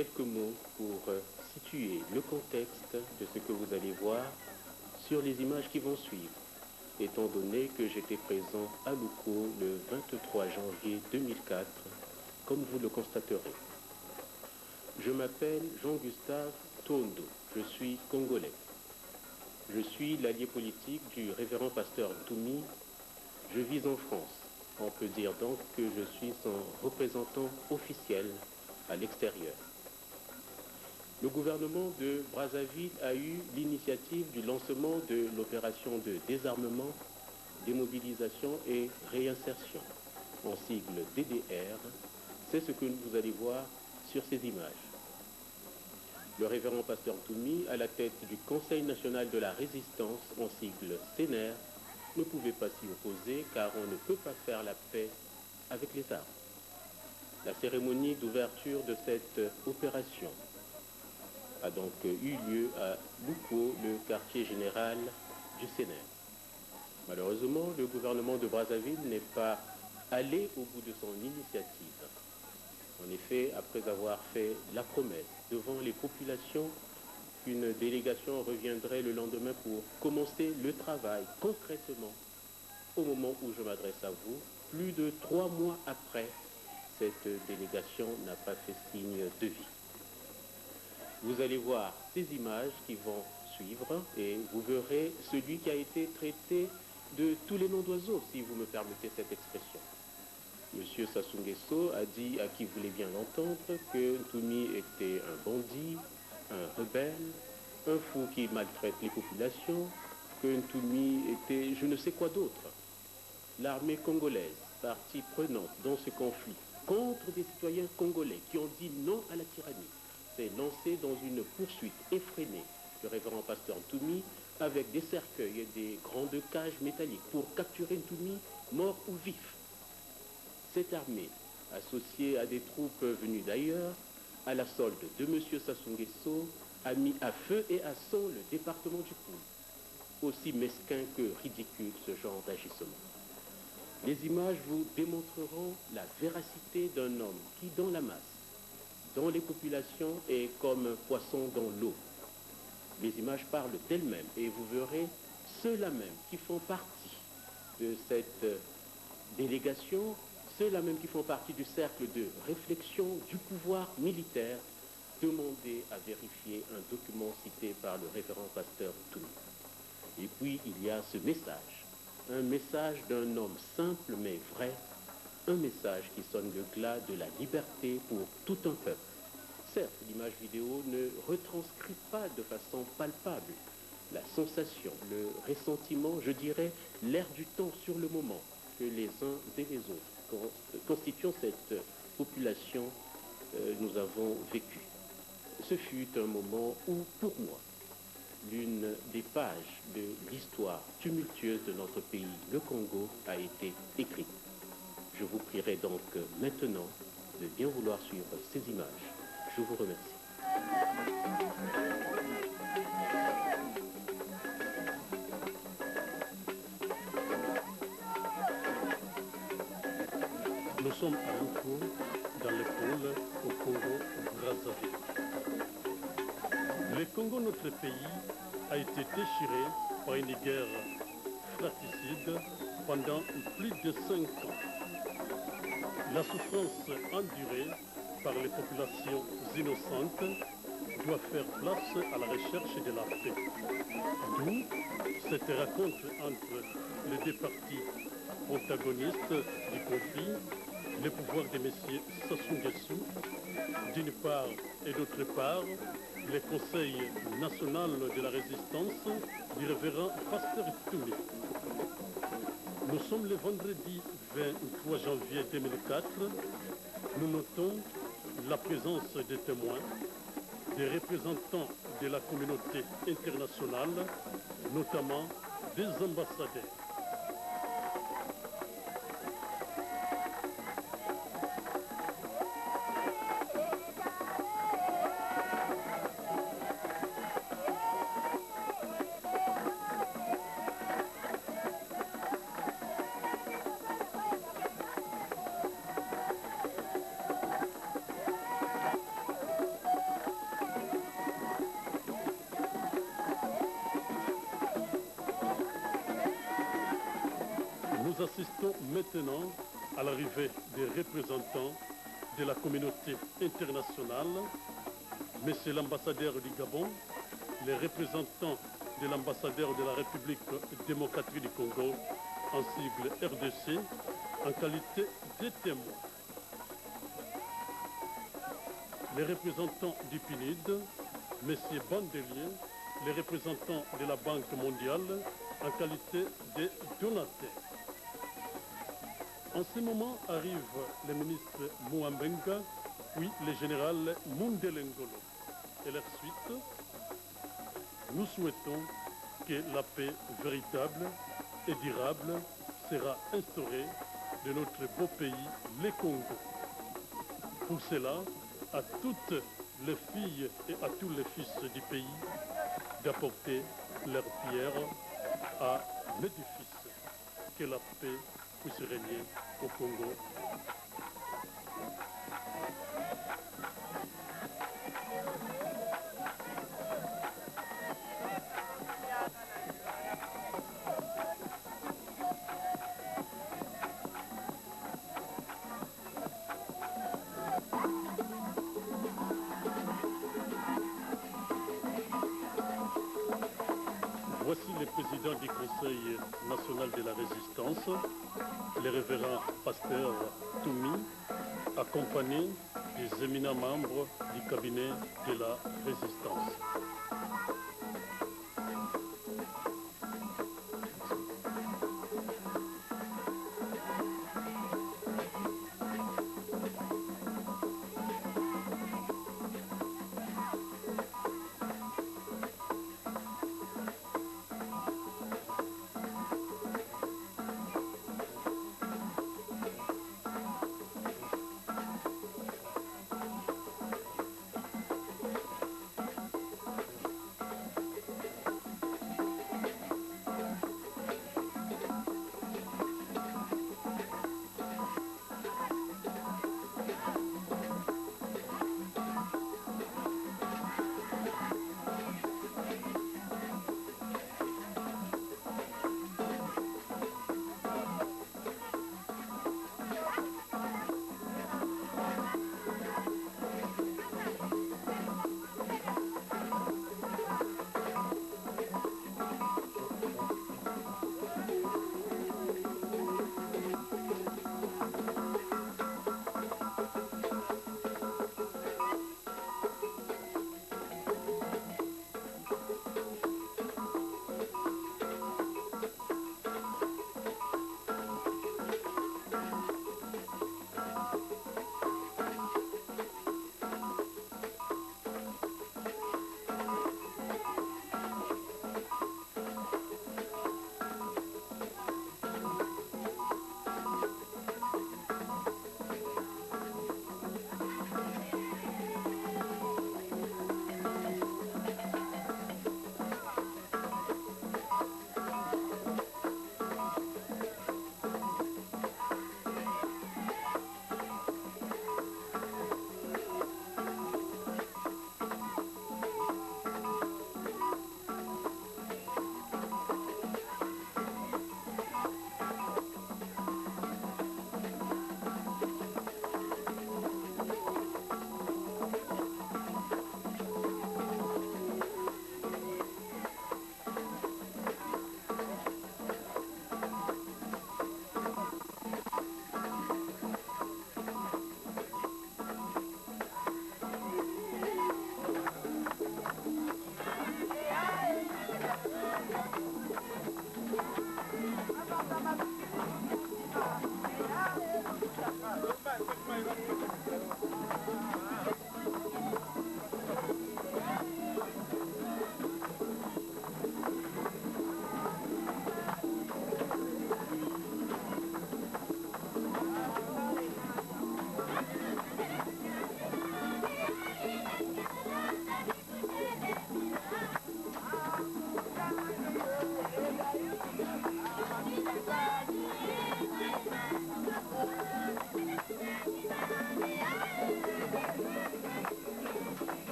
quelques mots pour situer le contexte de ce que vous allez voir sur les images qui vont suivre, étant donné que j'étais présent à Louko le 23 janvier 2004, comme vous le constaterez. Je m'appelle Jean-Gustave Tondo, je suis congolais. Je suis l'allié politique du révérend pasteur Ntoumi. Je vis en France. On peut dire donc que je suis son représentant officiel à l'extérieur. Le gouvernement de Brazzaville a eu l'initiative du lancement de l'opération de désarmement, démobilisation et réinsertion, en sigle DDR. C'est ce que vous allez voir sur ces images. Le révérend pasteur Ntoumi, à la tête du Conseil national de la résistance, en sigle CNR, ne pouvait pas s'y opposer car on ne peut pas faire la paix avec les armes. La cérémonie d'ouverture de cette opération a donc eu lieu à Louko, le quartier général du CNR. Malheureusement, le gouvernement de Brazzaville n'est pas allé au bout de son initiative. En effet, après avoir fait la promesse devant les populations qu'une délégation reviendrait le lendemain pour commencer le travail concrètement, au moment où je m'adresse à vous, plus de 3 mois après, cette délégation n'a pas fait signe de vie. Vous allez voir ces images qui vont suivre et vous verrez celui qui a été traité de tous les noms d'oiseaux, si vous me permettez cette expression. Monsieur Sassou Nguesso a dit à qui voulait bien l'entendre que Ntoumi était un bandit, un rebelle, un fou qui maltraite les populations, que Ntoumi était je ne sais quoi d'autre. L'armée congolaise, partie prenante dans ce conflit, contre des citoyens congolais qui ont dit non à la tyrannie, s'est lancée dans une poursuite effrénée du révérend pasteur Ntoumi avec des cercueils et des grandes cages métalliques pour capturer Ntoumi mort ou vif. Cette armée, associée à des troupes venues d'ailleurs, à la solde de M. Sassou Nguesso, a mis à feu et à sang le département du Poul. Aussi mesquin que ridicule ce genre d'agissement. Les images vous démontreront la véracité d'un homme qui, dans la masse, dans les populations, est comme un poisson dans l'eau. Les images parlent d'elles-mêmes et vous verrez ceux-là même qui font partie de cette délégation, ceux-là même qui font partie du cercle de réflexion du pouvoir militaire, demander à vérifier un document cité par le révérend pasteur Ntoumi. Et puis il y a ce message, un message d'un homme simple mais vrai, un message qui sonne le glas de la liberté pour tout un peuple. Certes, l'image vidéo ne retranscrit pas de façon palpable la sensation, le ressentiment, je dirais, l'air du temps sur le moment que les uns et les autres, constituant cette population, nous avons vécu. Ce fut un moment où, pour moi, l'une des pages de l'histoire tumultueuse de notre pays, le Congo, a été écrite. Je vous prierai donc maintenant de bien vouloir suivre ces images. Je vous remercie. Nous sommes à Louko, dans le pôle, au Congo-Brazzaville. Le Congo, notre pays, a été déchiré par une guerre fratricide pendant plus de 5 ans. La souffrance endurée par les populations innocentes doit faire place à la recherche de la paix. D'où cette rencontre entre les deux parties protagonistes du conflit, le pouvoir de M. Sassou Nguesso, d'une part, et d'autre part, le Conseil national de la résistance du révérend pasteur Ntoumi. Nous sommes le vendredi 23 janvier 2004. Nous notons la présence des témoins, des représentants de la communauté internationale, notamment des ambassadeurs. assistons maintenant à l'arrivée des représentants de la communauté internationale, Monsieur l'ambassadeur du Gabon, les représentants de l'ambassadeur de la République démocratique du Congo, en sigle RDC, en qualité de témoins. Les représentants du PNUD, M. Bandelier, les représentants de la Banque mondiale, en qualité de donataires. En ce moment arrive le ministre Mouambenga, puis le général Mundelengolo. Et leur suite, nous souhaitons que la paix véritable et durable sera instaurée de notre beau pays, le Congo. Pour cela, à toutes les filles et à tous les fils du pays d'apporter leur pierre à l'édifice. Que la paix puisse régner au Congo. Voici le président du Conseil national de la résistance, le révérend pasteur Toumi, accompagné des éminents membres du cabinet de la résistance.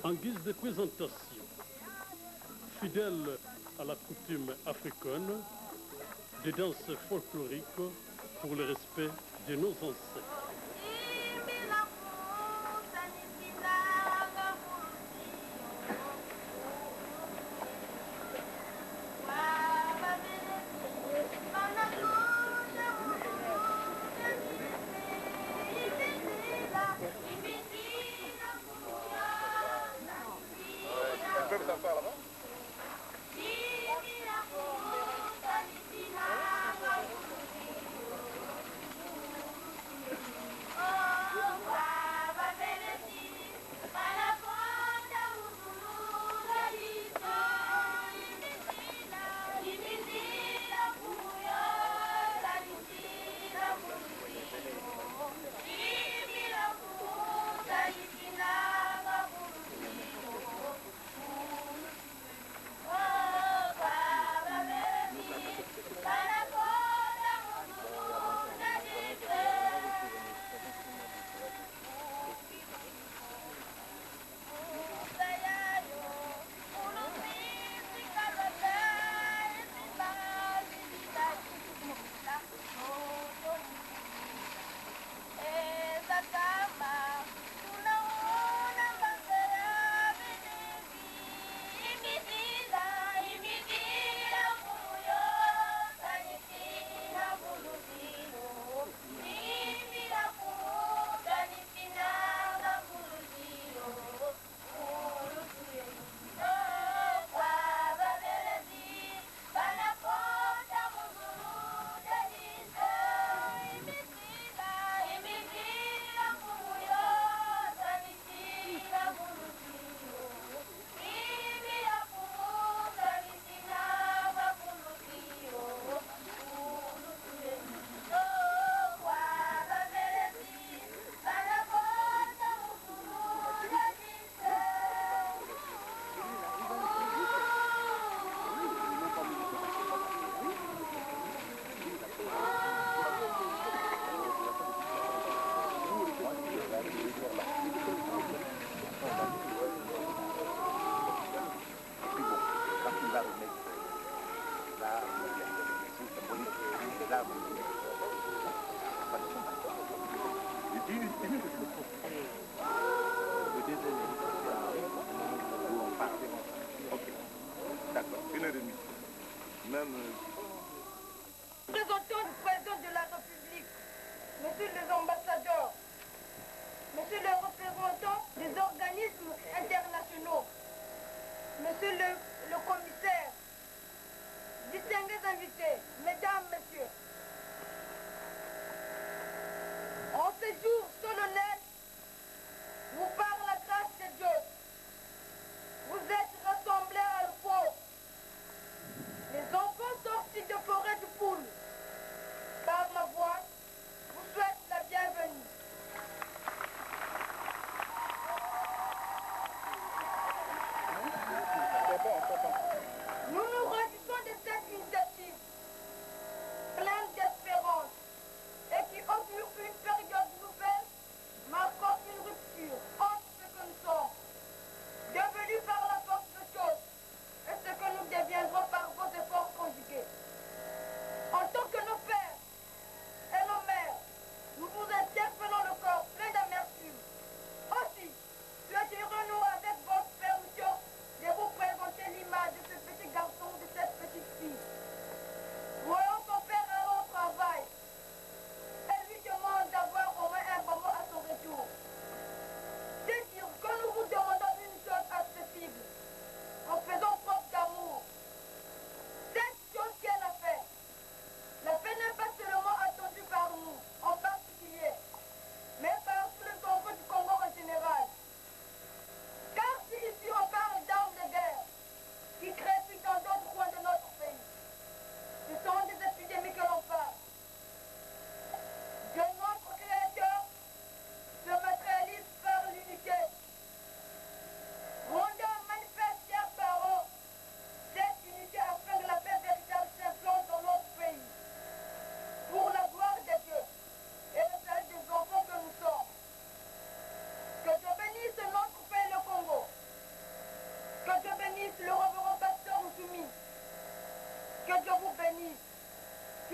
En guise de présentation, fidèle à la coutume africaine, de danse folklorique pour le respect de nos ancêtres.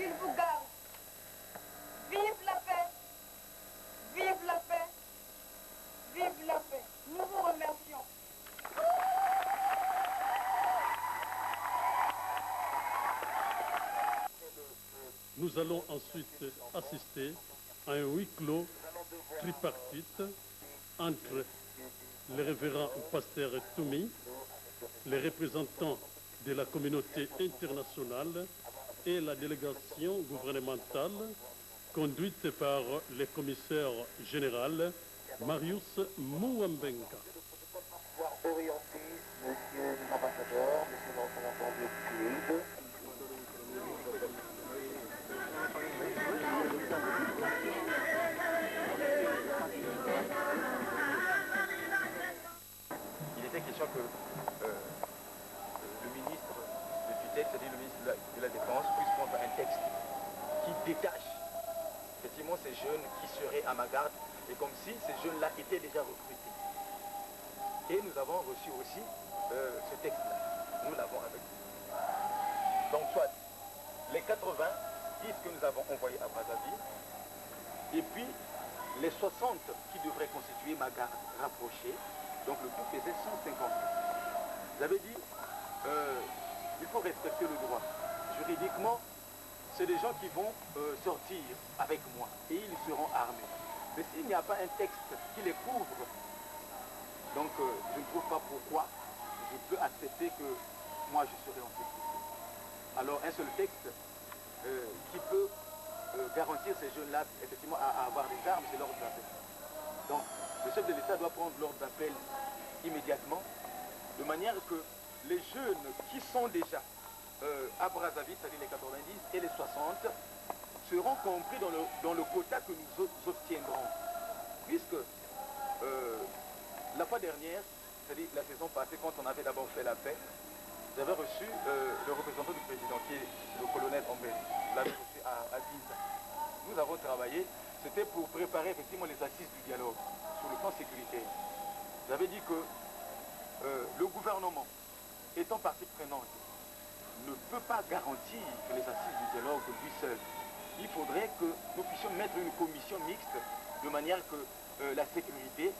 qu'il vous garde. Vive la paix. Vive la paix. Vive la paix. Nous vous remercions. Nous allons ensuite assister à un huis clos tripartite entre le révérend pasteur Toumi, les représentants de la communauté internationale et la délégation gouvernementale conduite par le commissaire général Marius Mouambenga. Pouvoir orienter monsieur l'ambassadeur, monsieur le représentant de CUID. Il était question que le ministre de tutelle, c'est-à-dire le ministre de la Défense, puisse prendre un texte qui détache effectivement ces jeunes qui seraient à ma garde, et comme si ces jeunes-là étaient déjà recrutés. Et nous avons reçu aussi ce texte-là. Nous l'avons avec nous. Donc soit les 80 disent que nous avons envoyés à Brazzaville, et puis les 60 qui devraient constituer ma garde rapprochée, donc le tout faisait 150. J'avais dit, il faut respecter le droit. Juridiquement, c'est des gens qui vont sortir avec moi et ils seront armés. Mais s'il n'y a pas un texte qui les couvre, donc je ne trouve pas pourquoi je peux accepter que moi je serai en sécurité. Alors un seul texte qui peut garantir ces jeunes-là effectivement à avoir des armes, c'est l'ordre d'appel. Donc le chef de l'État doit prendre l'ordre d'appel immédiatement, de manière que les jeunes qui sont déjà à Brazzaville, c'est-à-dire les 90 et les 60, seront compris dans le quota que nous obtiendrons. Puisque la fois dernière, c'est-à-dire la saison passée, quand on avait d'abord fait la paix, j'avais reçu le représentant du président, qui est le colonel Ambel. Je l'avais reçu à Giza. Nous avons travaillé, c'était pour préparer effectivement les assises du dialogue sur le plan sécuritaire. J'avais dit que le gouvernement, étant partie prenante, ne peut pas garantir les assises du dialogue lui seul. Il faudrait que nous puissions mettre une commission mixte de manière que la sécurité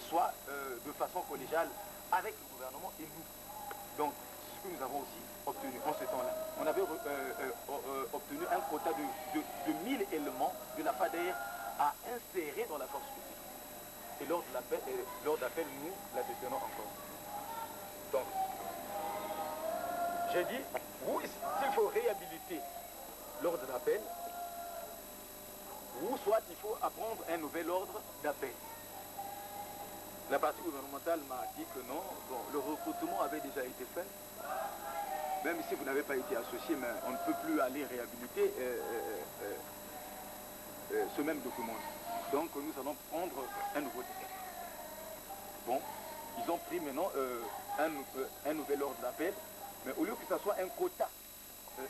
soit de façon collégiale avec le gouvernement et nous. Donc, c'est ce que nous avons aussi obtenu en ce temps-là. On avait obtenu un quota de 1000 éléments de la FADER à insérer dans la force publique. Et lors d'appel, nous la détenons encore. Donc, j'ai dit, oui, s'il faut réhabiliter l'ordre d'appel, ou soit il faut apprendre un nouvel ordre d'appel. La partie gouvernementale m'a dit que non, bon, le recrutement avait déjà été fait. Même si vous n'avez pas été associé, mais on ne peut plus aller réhabiliter ce même document. Donc nous allons prendre un nouveau décret. Bon, ils ont pris maintenant un nouvel ordre d'appel, mais au lieu que ce soit un quota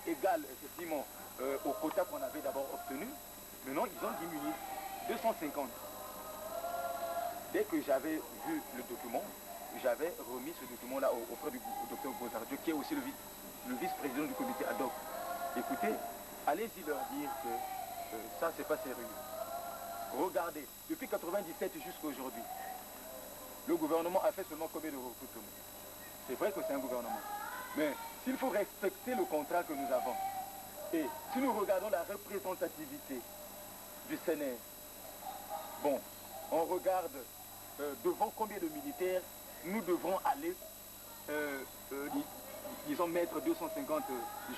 égal effectivement au quota qu'on avait d'abord obtenu, maintenant ils ont diminué 250. Dès que j'avais vu le document, j'avais remis ce document-là auprès du docteur Bozardieu, qui est aussi le vice-président du comité ad hoc. Écoutez, allez-y leur dire que ça, c'est pas sérieux. Regardez, depuis 1997 jusqu'à aujourd'hui, le gouvernement a fait seulement combien de recrutements? C'est vrai que c'est un gouvernement. Mais s'il faut respecter le contrat que nous avons, et si nous regardons la représentativité du CNR, bon, on regarde devant combien de militaires nous devrons aller, disons, mettre 250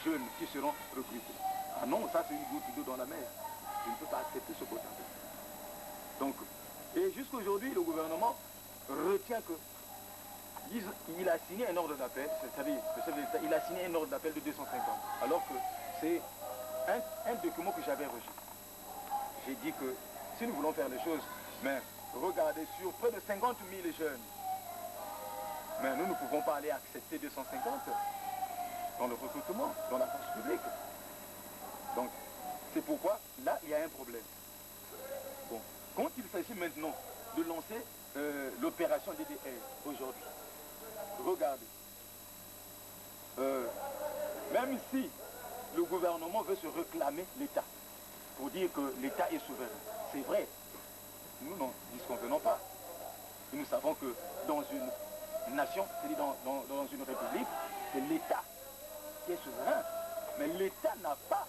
jeunes qui seront recrutés. Ah non, ça c'est une goutte d'eau dans la mer. Je ne peux pas accepter ce quota. Donc, et jusqu'aujourd'hui, le gouvernement retient que il a signé un ordre d'appel, c'est-à-dire le chef de l'État, il a signé un ordre d'appel de 250, alors que c'est un document que j'avais reçu. J'ai dit que si nous voulons faire les choses, mais regardez, sur près de 50 000 jeunes, mais nous ne pouvons pas aller accepter 250 dans le recrutement, dans la force publique. Donc, c'est pourquoi, là, il y a un problème. Bon, quand il s'agit maintenant de lancer l'opération DDR aujourd'hui, regardez, même si le gouvernement veut se réclamer l'État, pour dire que l'État est souverain. C'est vrai. Nous n'en disconvenons pas. Et nous savons que dans une nation, c'est-à-dire dans une république, c'est l'État qui est souverain. Mais l'État n'a pas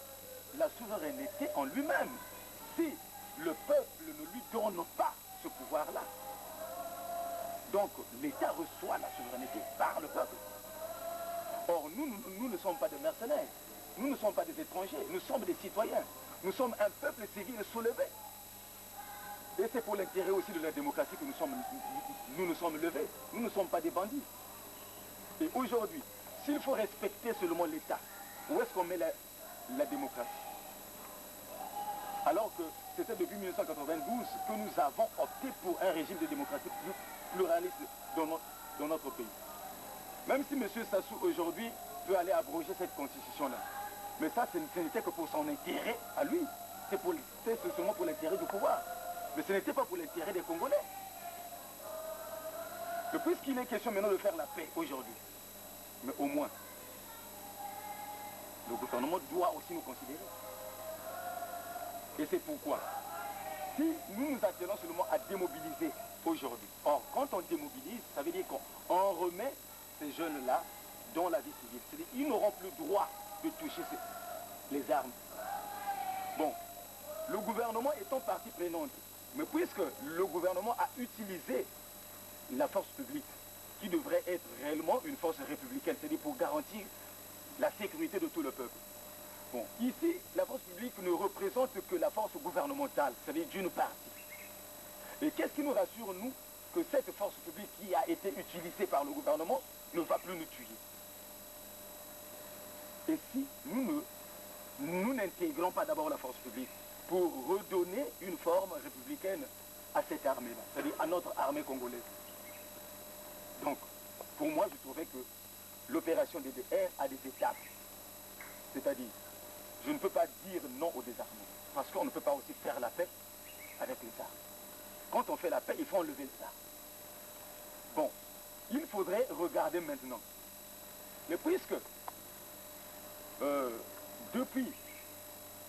la souveraineté en lui-même si le peuple ne lui donne pas ce pouvoir-là. Donc l'État reçoit la souveraineté par le peuple. Or, nous ne sommes pas des mercenaires, nous ne sommes pas des étrangers, nous sommes des citoyens. Nous sommes un peuple civil soulevé. Et c'est pour l'intérêt aussi de la démocratie que nous nous sommes levés. Nous ne sommes pas des bandits. Et aujourd'hui, s'il faut respecter seulement l'État, où est-ce qu'on met la démocratie? Alors que c'était depuis 1992 que nous avons opté pour un régime de démocratie pluraliste dans notre pays. Même si M. Sassou aujourd'hui peut aller abroger cette constitution-là. Mais ça, ce n'était que pour son intérêt à lui. C'est seulement pour l'intérêt du pouvoir. Mais ce n'était pas pour l'intérêt des Congolais. Et puisqu'il est question maintenant de faire la paix aujourd'hui, mais au moins, le gouvernement doit aussi nous considérer. Et c'est pourquoi, si nous nous attelons seulement à démobiliser aujourd'hui, or quand on démobilise, ça veut dire qu'on remet ces jeunes-là dans la vie civile. C'est-à-dire qu'ils n'auront plus droit de toucher les armes. Bon, le gouvernement étant partie prenante, mais puisque le gouvernement a utilisé la force publique, qui devrait être réellement une force républicaine, c'est-à-dire pour garantir la sécurité de tout le peuple. Bon, ici, la force publique ne représente que la force gouvernementale, c'est-à-dire d'une partie. Et qu'est-ce qui nous rassure, nous, que cette force publique qui a été utilisée par le gouvernement ne va plus nous tuer? Et si nous n'intégrons pas d'abord la force publique pour redonner une forme républicaine à cette armée-là, c'est-à-dire à notre armée congolaise. Donc, pour moi, je trouvais que l'opération DDR a des étapes. C'est-à-dire, je ne peux pas dire non au désarmement, parce qu'on ne peut pas aussi faire la paix avec les armes. Quand on fait la paix, il faut enlever les armes. Bon, il faudrait regarder maintenant. Mais puisque, depuis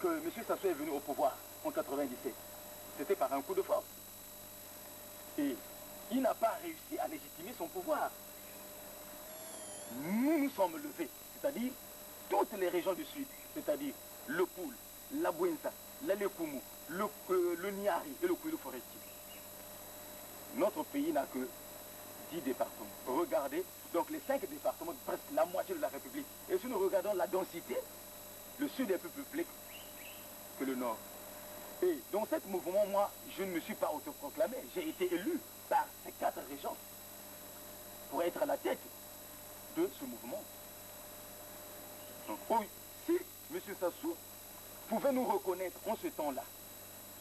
que M. Sassou est venu au pouvoir en 1997, c'était par un coup de force. Et il n'a pas réussi à légitimer son pouvoir. Nous nous sommes levés, c'est-à-dire toutes les régions du Sud, c'est-à-dire le Poul, la Bouenza, la Lekumu, le Niari et le Kouilou forestier. Notre pays n'a que 10 départements. Regardez, donc les 5 départements, presque la moitié de la République. Et si nous regardons la densité, le Sud est plus peuplé que le Nord. Et dans ce mouvement, moi, je ne me suis pas autoproclamé. J'ai été élu par ces 4 régions pour être à la tête de ce mouvement. Donc, oui, si M. Sassou pouvait nous reconnaître en ce temps-là,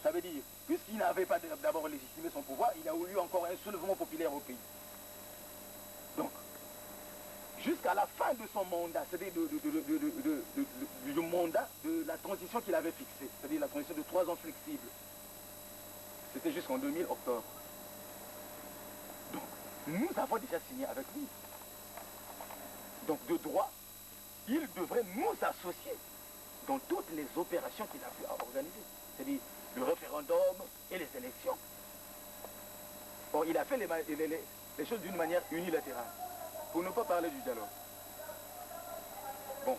ça veut dire, puisqu'il n'avait pas d'abord légitimé son pouvoir, il a eu encore un soulèvement populaire au pays. Donc, jusqu'à la fin de son mandat, c'est-à-dire du mandat de la transition qu'il avait fixée, c'est-à-dire la transition de 3 ans flexible. C'était jusqu'en 2000 octobre. Donc, nous avons déjà signé avec lui. Donc, de droit, il devrait nous associer dans toutes les opérations qu'il a pu organiser. C'est-à-dire le référendum et les élections. Or, il a fait les choses d'une manière unilatérale. Pour ne pas parler du dialogue. Bon,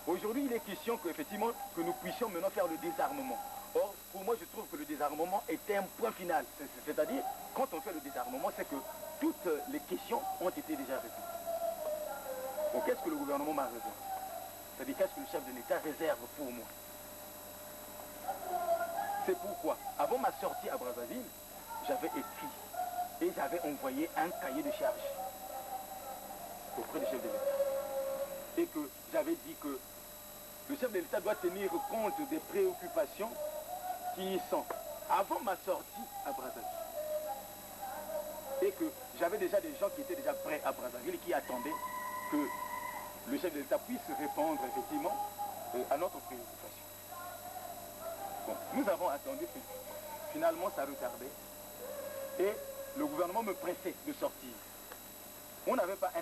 aujourd'hui il est question qu'effectivement que nous puissions maintenant faire le désarmement. Or, pour moi je trouve que le désarmement est un point final. C'est-à-dire, quand on fait le désarmement, c'est que toutes les questions ont été déjà répondues. Bon, qu'est-ce que le gouvernement m'a réservé? C'est-à-dire, qu'est-ce que le chef de l'État réserve pour moi? C'est pourquoi, avant ma sortie à Brazzaville, j'avais écrit et j'avais envoyé un cahier de charges auprès du chef de l'État. Et que j'avais dit que le chef de l'État doit tenir compte des préoccupations qui y sont avant ma sortie à Brazzaville. Et que j'avais déjà des gens qui étaient déjà prêts à Brazzaville et qui attendaient que le chef de l'État puisse répondre effectivement à notre préoccupation. Bon, nous avons attendu, finalement ça retardait. Et le gouvernement me pressait de sortir. On n'avait pas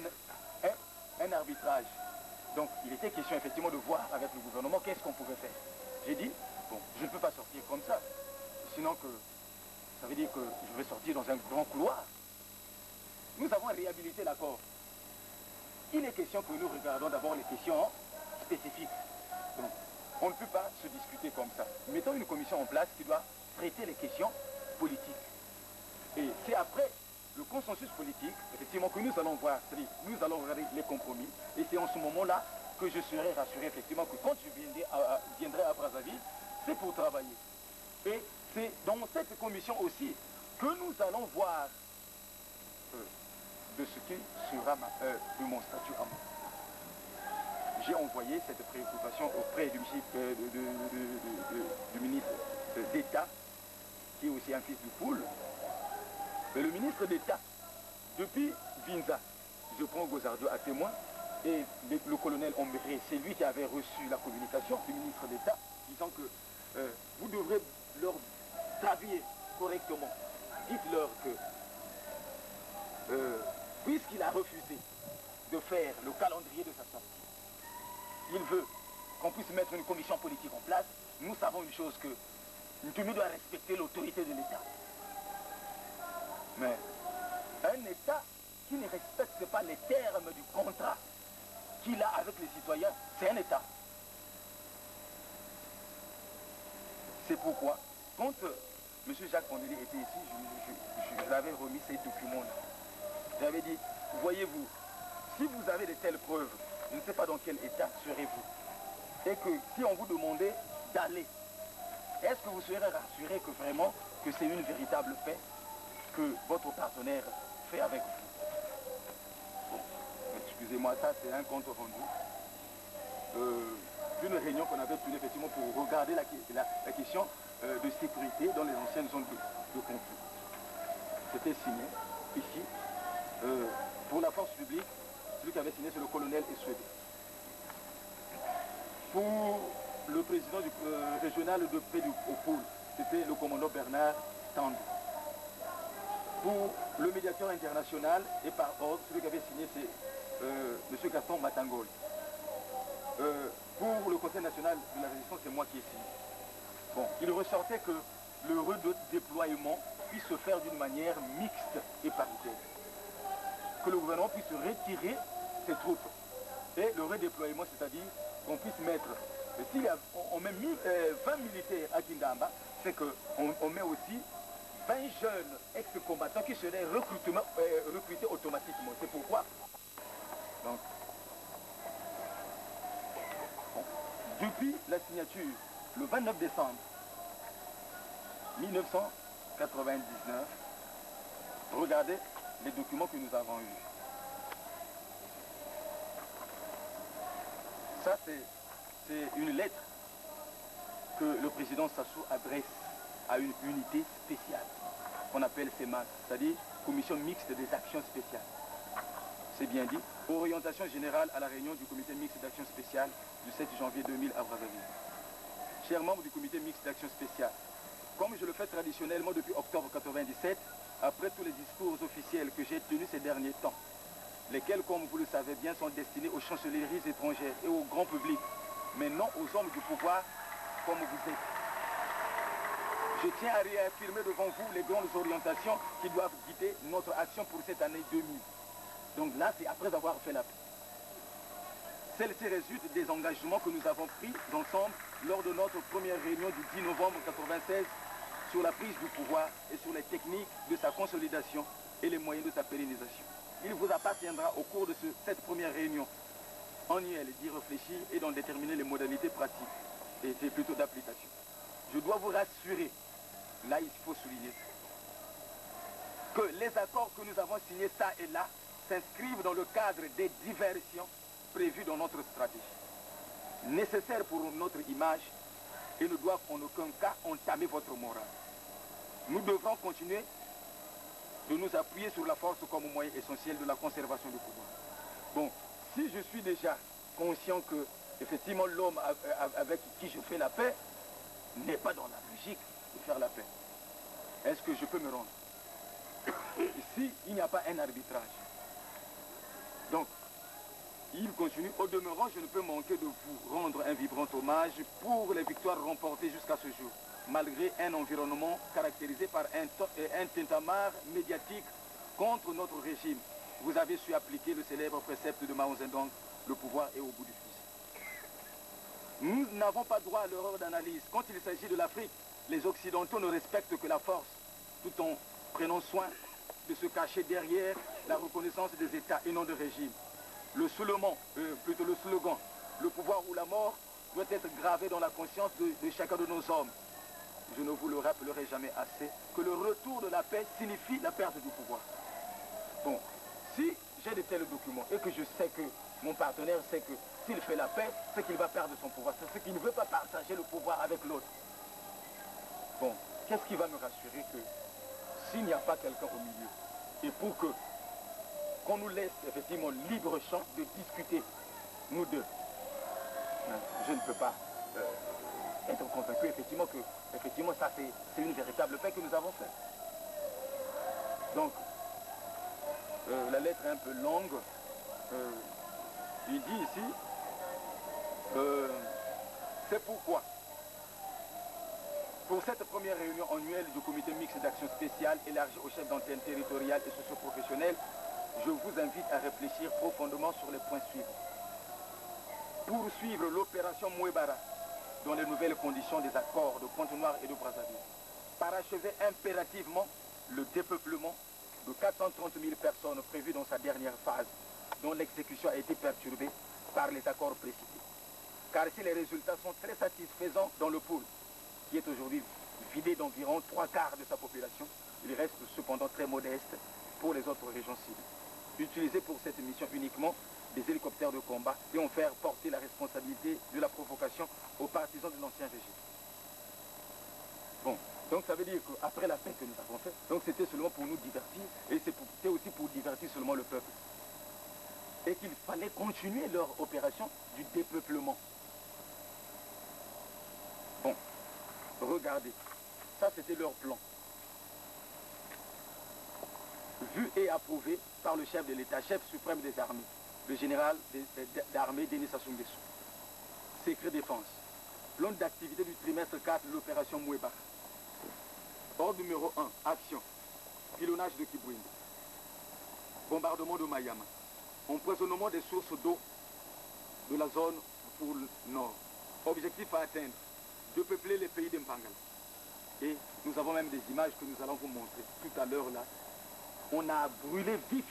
un arbitrage Donc il était question effectivement de voir avec le gouvernement qu'est-ce qu'on pouvait faire. J'ai dit, bon, je ne peux pas sortir comme ça, sinon que ça veut dire que je vais sortir dans un grand couloir. Nous avons réhabilité l'accord. Il est question que nous regardons d'abord les questions spécifiques. Donc, on ne peut pas se discuter comme ça. Mettons une commission en place qui doit traiter les questions politiques. Et c'est après le consensus politique, effectivement, que nous allons voir, c'est-à-dire nous allons regarder les compromis. Et c'est en ce moment-là que je serai rassuré, effectivement, que quand je viendrai à Brazzaville, c'est pour travailler. Et c'est dans cette commission aussi que nous allons voir de ce qui sera de mon statut à moi. J'ai envoyé cette préoccupation auprès du ministre d'État, qui est aussi un fils du poule. Mais le ministre d'État, depuis Vinza, je prends Gozardio à témoin, et le colonel Ombré, c'est lui qui avait reçu la communication du ministre d'État, disant que vous devrez leur travailler correctement. Dites-leur que, puisqu'il a refusé de faire le calendrier de sa sortie, il veut qu'on puisse mettre une commission politique en place. Nous savons une chose, que nous devons respecter l'autorité de l'État. Mais un État qui ne respecte pas les termes du contrat qu'il a avec les citoyens, c'est un État. C'est pourquoi, quand M. Jacques Pondeli était ici, je lui avais remis ces documents-là. J'avais dit, voyez-vous, si vous avez de telles preuves, je ne sais pas dans quel état serez-vous. Et que si on vous demandait d'aller, est-ce que vous serez rassuré que vraiment que c'est une véritable paix que votre partenaire fait avec vous? Bon, excusez-moi, ça c'est un compte rendu d'une réunion qu'on avait tenue effectivement pour regarder la question de sécurité dans les anciennes zones de conflit. C'était signé ici. Pour la force publique, celui qui avait signé, c'est le colonel Essuede. Pour le président du régional de paix au pôle, c'était le commandant Bernard Tandou. Pour le médiateur international et par ordre, celui qui avait signé, c'est M. Gaston Matangol. Pour le Conseil national de la résistance, c'est moi qui ai signé. Bon, il ressortait que le redéploiement puisse se faire d'une manière mixte et paritaire. Que le gouvernement puisse retirer ses troupes. Et le redéploiement, c'est-à-dire qu'on puisse mettre, si on met 20 militaires à Kindamba, c'est qu'on met aussi 20 jeunes ex-combattants qui seraient recrutés automatiquement. C'est pourquoi. Donc, bon, depuis la signature, le 29 décembre 1999, regardez les documents que nous avons eus. Ça, c'est une lettre que le président Sassou adresse à une unité spéciale qu'on appelle CEMAS, c'est-à-dire Commission mixte des actions spéciales. C'est bien dit. Orientation générale à la réunion du comité mixte d'action spéciale du 7 janvier 2000 à Brazzaville. Chers membres du comité mixte d'action spéciale, comme je le fais traditionnellement depuis octobre 1997, après tous les discours officiels que j'ai tenus ces derniers temps, lesquels, comme vous le savez bien, sont destinés aux chancelleries étrangères et au grand public, mais non aux hommes du pouvoir comme vous êtes. Je tiens à réaffirmer devant vous les grandes orientations qui doivent guider notre action pour cette année 2000. Donc là, c'est après avoir fait la paix. Celle-ci résulte des engagements que nous avons pris ensemble lors de notre première réunion du 10 novembre 1996 sur la prise du pouvoir et sur les techniques de sa consolidation et les moyens de sa pérennisation. Il vous appartiendra au cours de cette première réunion annuelle d'y réfléchir et d'en déterminer les modalités pratiques et plutôt d'application. Je dois vous rassurer, là il faut souligner, que les accords que nous avons signés ça et là s'inscrivent dans le cadre des diversions prévues dans notre stratégie, nécessaires pour notre image et ne doivent en aucun cas entamer votre morale. Nous devrons continuer de nous appuyer sur la force comme moyen essentiel de la conservation du pouvoir. Bon, si je suis déjà conscient que, effectivement, l'homme avec qui je fais la paix n'est pas dans la logique de faire la paix, est-ce que je peux me rendre? S'il n'y a pas un arbitrage. Donc, Il continue. Au demeurant, je ne peux manquer de vous rendre un vibrant hommage pour les victoires remportées jusqu'à ce jour, malgré un environnement caractérisé par un tintamarre médiatique contre notre régime. Vous avez su appliquer le célèbre précepte de Mao Zedong, le pouvoir est au bout du fil. Nous n'avons pas droit à l'erreur d'analyse. Quand il s'agit de l'Afrique, les Occidentaux ne respectent que la force, tout en prenant soin de se cacher derrière la reconnaissance des États et non de régimes. Le slogan, le pouvoir ou la mort, doit être gravé dans la conscience de chacun de nos hommes. Je ne vous le rappellerai jamais assez que le retour de la paix signifie la perte du pouvoir. Bon, si j'ai de tels documents et que je sais que mon partenaire sait que s'il fait la paix, c'est qu'il va perdre son pouvoir. C'est ce qu'il ne veut pas partager le pouvoir avec l'autre. Bon, qu'est-ce qui va me rassurer que s'il n'y a pas quelqu'un au milieu, et pour que qu'on nous laisse effectivement libre champ de discuter, nous deux, je ne peux pas être convaincu effectivement que ça c'est une véritable paix que nous avons faite. Donc, la lettre est un peu longue. Il dit ici, c'est pourquoi, pour cette première réunion annuelle du comité mixte d'action spéciale élargie aux chefs d'antenne territoriale et socio-professionnelle, je vous invite à réfléchir profondément sur les points suivants. Poursuivre l'opération Mouebara dans les nouvelles conditions des accords de Pointe-Noire et de Brazzaville. Parachever impérativement le dépeuplement de 430 000 personnes prévues dans sa dernière phase, dont l'exécution a été perturbée par les accords précités. Car si les résultats sont très satisfaisants dans le pôle, qui est aujourd'hui vidé d'environ 3/4 de sa population, il reste cependant très modeste pour les autres régions cibles. Utiliser pour cette mission uniquement des hélicoptères de combat et en faire porter la responsabilité de la provocation aux partisans de l'ancien régime. Bon, donc ça veut dire qu'après la paix que nous avons faite, donc c'était seulement pour nous divertir, et c'était aussi pour divertir seulement le peuple. Et qu'il fallait continuer leur opération du dépeuplement. Bon, regardez, ça c'était leur plan. Vu et approuvé par le chef de l'État, chef suprême des armées, le général d'armée Denis Sassou Nguesso. Secret défense. Plan d'activité du trimestre 4 de l'opération Moueba. Ordre numéro 1, action. Pilonnage de Kibouine. Bombardement de Mayama. Empoisonnement des sources d'eau de la zone pour le nord. Objectif à atteindre, de peupler les pays d'Mpangala. Et nous avons même des images que nous allons vous montrer tout à l'heure là. On a brûlé vif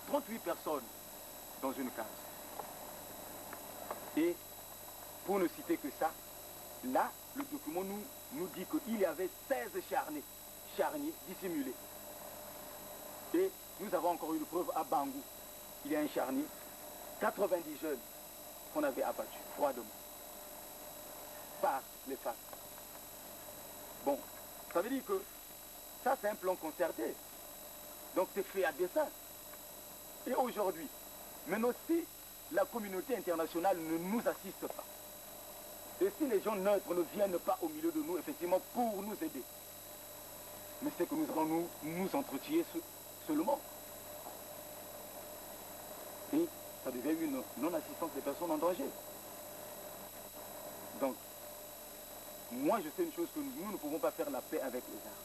38 personnes dans une case. Et pour ne citer que ça, là, le document nous dit qu'il y avait 16 charniers dissimulés. Et nous avons encore une preuve à Bangou. Il y a un charnier, 90 jeunes qu'on avait abattus froidement par les femmes. Bon, ça veut dire que ça c'est un plan concerté. Donc c'est fait à dessein. Et aujourd'hui, maintenant si la communauté internationale ne nous assiste pas, et si les gens neutres ne viennent pas au milieu de nous, effectivement, pour nous aider, mais c'est que nous allons nous entretuer seulement. Et ça devient une non-assistance des personnes en danger. Donc, moi je sais une chose, que nous ne pouvons pas faire la paix avec les armes.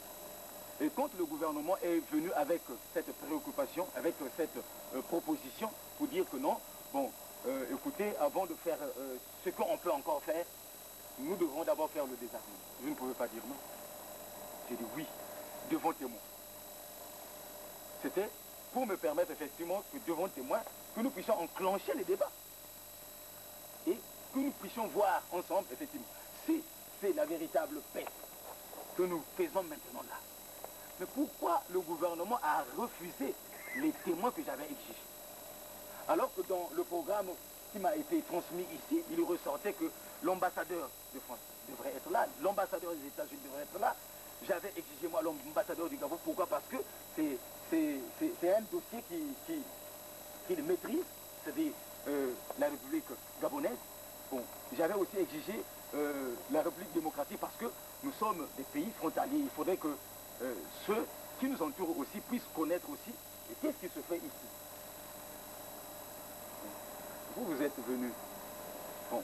Et quand le gouvernement est venu avec cette préoccupation, avec cette proposition, pour dire que non, bon, écoutez, avant de faire ce qu'on peut encore faire, nous devrons d'abord faire le désarmement. Je ne pouvais pas dire non. J'ai dit oui, devant témoin. C'était pour me permettre effectivement que devant témoin, que nous puissions enclencher les débats. Et que nous puissions voir ensemble, effectivement, si c'est la véritable paix que nous faisons maintenant là. Mais pourquoi le gouvernement a refusé les témoins que j'avais exigés? Alors que dans le programme qui m'a été transmis ici, il ressortait que l'ambassadeur de France devrait être là, l'ambassadeur des États-Unis devrait être là. J'avais exigé moi l'ambassadeur du Gabon. Pourquoi? Parce que c'est un dossier qu'il maîtrise, c'est-à-dire la République gabonaise. Bon, j'avais aussi exigé la République démocratique parce que nous sommes des pays frontaliers. Il faudrait que ceux qui nous entourent aussi puissent connaître aussi qu'est-ce qui se fait ici. vous êtes venu. Bon,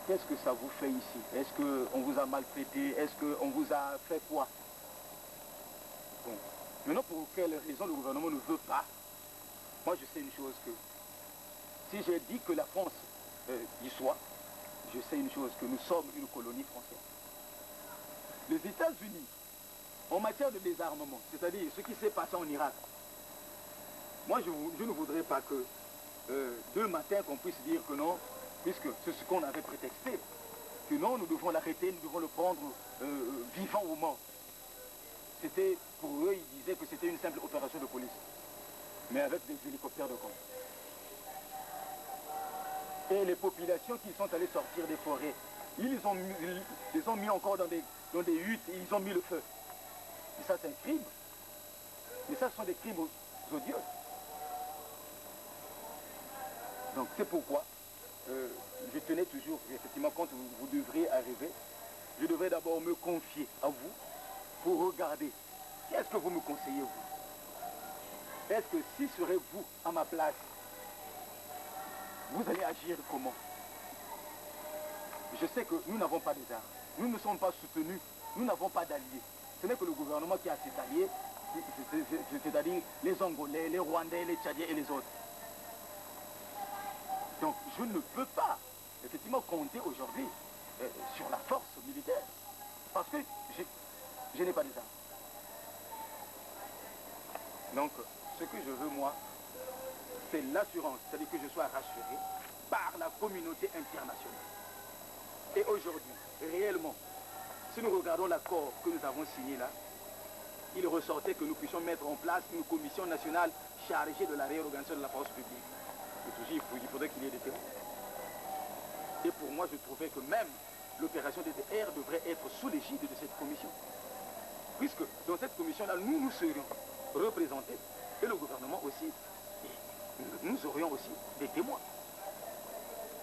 qu'est-ce que ça vous fait ici? Est-ce qu'on vous a maltraité? Est-ce qu'on vous a fait quoi? Bon, maintenant pour quelle raison le gouvernement ne veut pas? Moi je sais une chose que, si j'ai dit que la France y soit, je sais une chose, que nous sommes une colonie française. Les États-Unis, en matière de désarmement, c'est-à-dire ce qui s'est passé en Irak, moi je ne voudrais pas que deux matins qu'on puisse dire que non, puisque c'est ce qu'on avait prétexté, que non, nous devons l'arrêter, nous devons le prendre vivant ou mort. C'était, pour eux, ils disaient que c'était une simple opération de police, mais avec des hélicoptères de combat. Et les populations qui sont allées sortir des forêts, ils les ont mis encore dans des huttes et ils ont mis le feu. Et ça, c'est un crime. Mais ça, ce sont des crimes odieux. Donc, c'est pourquoi je tenais toujours, effectivement, quand vous devriez arriver, je devrais d'abord me confier à vous pour regarder. Qu'est-ce que vous me conseillez, vous? Est-ce que si serait vous à ma place, vous allez agir comment? Je sais que nous n'avons pas des armes. Nous ne sommes pas soutenus. Nous n'avons pas d'alliés. Ce n'est que le gouvernement qui a ses alliés, c'est-à-dire les Angolais, les Rwandais, les Tchadiens et les autres. Donc je ne peux pas, effectivement, compter aujourd'hui sur la force militaire. Parce que je n'ai pas des armes. Donc, ce que je veux, moi, c'est l'assurance, c'est-à-dire que je sois rassuré par la communauté internationale. Et aujourd'hui, réellement, si nous regardons l'accord que nous avons signé là, il ressortait que nous puissions mettre en place une commission nationale chargée de la réorganisation de la force publique. Et toujours, il faudrait qu'il y ait des témoins. Et pour moi, je trouvais que même l'opération DDR devrait être sous l'égide de cette commission. Puisque dans cette commission-là, nous serions représentés, et le gouvernement aussi. Nous aurions aussi des témoins.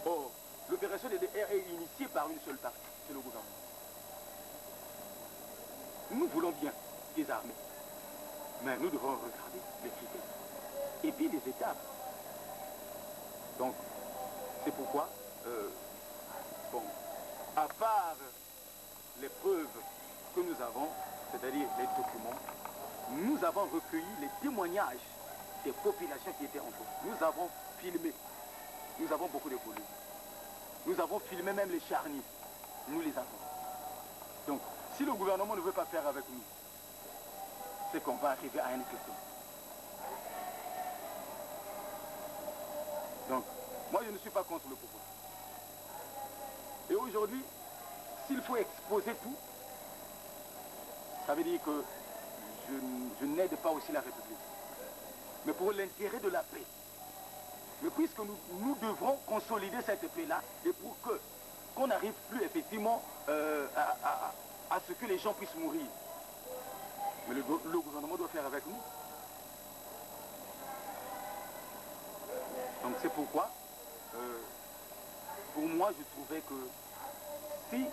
Or, l'opération DDR est initiée par une seule partie, c'est le gouvernement. Nous voulons bien désarmer, mais nous devons regarder les critères et puis les étapes. Donc, c'est pourquoi, bon, à part les preuves que nous avons, c'est-à-dire les documents, nous avons recueilli les témoignages des populations qui étaient en nous. Nous avons filmé. Nous avons beaucoup de volumes. Nous avons filmé même les charniers. Nous les avons. Donc, si le gouvernement ne veut pas faire avec nous, c'est qu'on va arriver à un éclatement. Donc, moi je ne suis pas contre le pouvoir. Et aujourd'hui, s'il faut exposer tout, ça veut dire que je n'aide pas aussi la République. Mais pour l'intérêt de la paix. Mais puisque nous devrons consolider cette paix-là, et pour qu'on n'arrive plus effectivement à ce que les gens puissent mourir. Mais le gouvernement doit faire avec nous. Donc c'est pourquoi, pour moi, je trouvais que si